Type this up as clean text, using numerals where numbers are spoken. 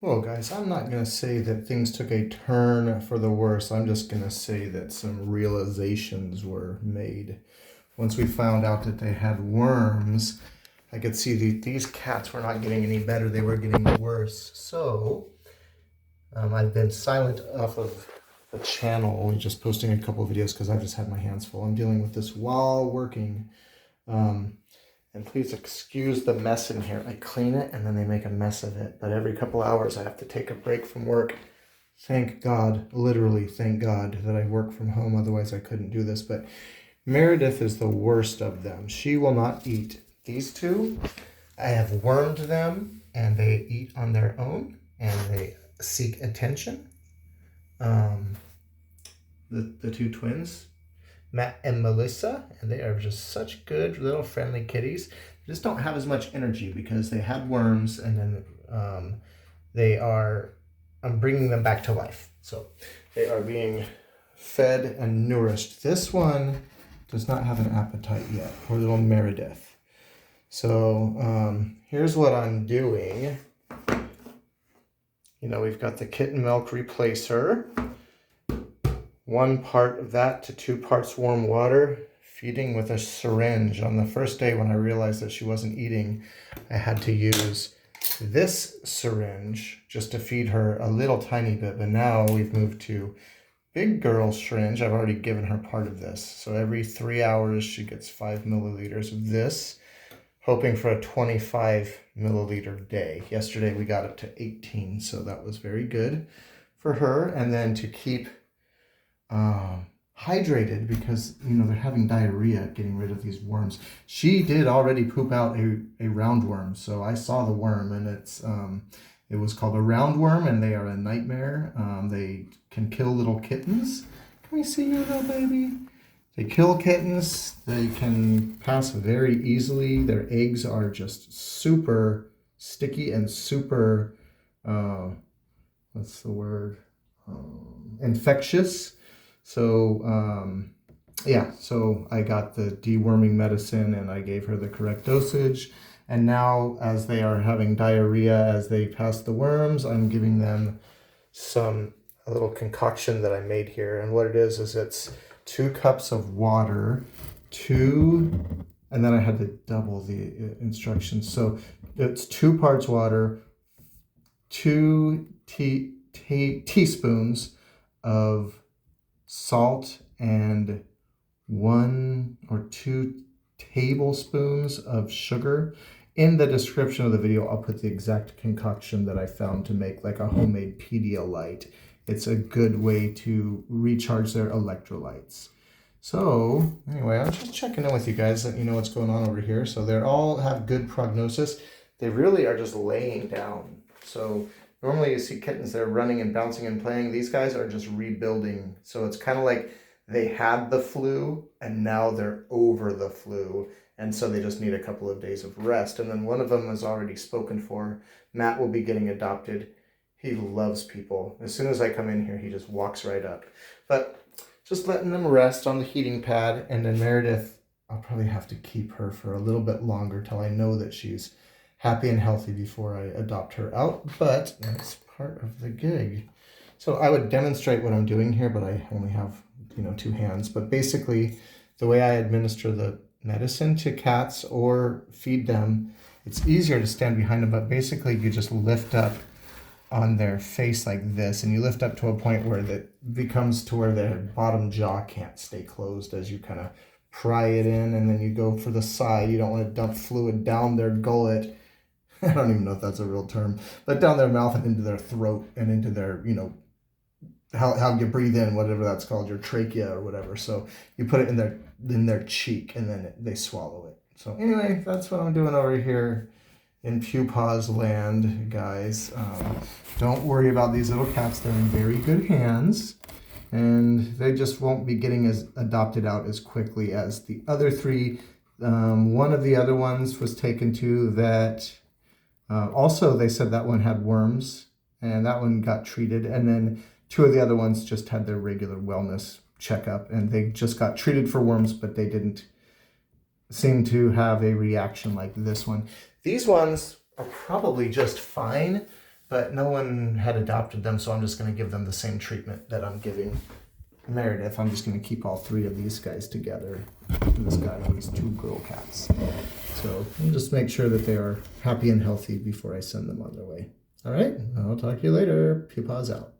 Well, guys, I'm not going to say that things took a turn for the worse. I'm just going to say that some realizations were made. Once we found out that they had worms, I could see these cats were not getting any better. They were getting worse. So I've been silent off of the channel, only just posting a couple of videos because I've just had my hands full. I'm dealing with this while working. Um, and please excuse the mess in here. I clean it and then they make a mess of it. But every couple hours I have to take a break from work. Thank God, literally thank God that I work from home. Otherwise I couldn't do this. But Meredith is the worst of them. She will not eat. These two, I have wormed them and they eat on their own and they seek attention. The two twins, Matt and Melissa, and they are just such good little friendly kitties. They just don't have as much energy because they had worms, and then I'm bringing them back to life. So they are being fed and nourished. This one does not have an appetite yet. Poor little Meredith. So here's what I'm doing. We've got the kitten milk replacer. 1 part of that to 2 parts warm water, feeding with a syringe. On the first day when I realized that she wasn't eating, I had to use this syringe just to feed her a little tiny bit, but now we've moved to big girl syringe. I've already given her part of this. So every 3 hours she gets 5 milliliters of this, hoping for a 25 milliliter day. Yesterday we got up to 18, so that was very good for her. And then to keep hydrated, because they're having diarrhea getting rid of these worms. She did already poop out a roundworm, so I saw the worm, and it was called a roundworm, and they are a nightmare. They can kill little kittens. Can we see your little baby? They kill kittens. They can pass very easily. Their eggs are just super sticky and super what's the word, infectious. So so I got the deworming medicine and I gave her the correct dosage. And now, as they are having diarrhea, as they pass the worms, I'm giving them a little concoction that I made here. And what it is it's 2 cups of water, and then I had to double the instructions. So it's 2 parts water, 2 teaspoons of salt, and 1 or 2 tablespoons of sugar. In the description of the video, I'll put the exact concoction that I found to make like a homemade Pedialyte. It's a good way to recharge their electrolytes. So anyway, I'm just checking in with you guys, let you know what's going on over here. So they all have good prognosis. They really are just laying down. So normally you see kittens that are running and bouncing and playing. These guys are just rebuilding. So it's kind of like they had the flu and now they're over the flu. And so they just need a couple of days of rest. And then one of them is already spoken for. Matt will be getting adopted. He loves people. As soon as I come in here, he just walks right up. But just letting them rest on the heating pad. And then Meredith, I'll probably have to keep her for a little bit longer till I know that she's happy and healthy before I adopt her out, but that's part of the gig. So I would demonstrate what I'm doing here, but I only have 2 hands. But basically, the way I administer the medicine to cats or feed them, it's easier to stand behind them, but basically you just lift up on their face like this, and you lift up to a point where that becomes to where their bottom jaw can't stay closed as you kind of pry it in, and then you go for the side. You don't want to dump fluid down their gullet. I don't even know if that's a real term, but down their mouth and into their throat and into their, how you breathe in, whatever that's called, your trachea or whatever. So you put it in their cheek and then they swallow it. So anyway, that's what I'm doing over here in Pupaw's land, guys. Don't worry about these little cats. They're in very good hands, and they just won't be getting as adopted out as quickly as the other 3. One of the other ones was taken to that. Also, they said that one had worms, and that one got treated. And then 2 of the other ones just had their regular wellness checkup, and they just got treated for worms, but they didn't seem to have a reaction like this one. These ones are probably just fine, but no one had adopted them, so I'm just going to give them the same treatment that I'm giving Meredith. I'm just going to keep all 3 of these guys together. This guy and these 2 girl cats. So we'll just make sure that they are happy and healthy before I send them on their way. All right, I'll talk to you later. Pew Paws out.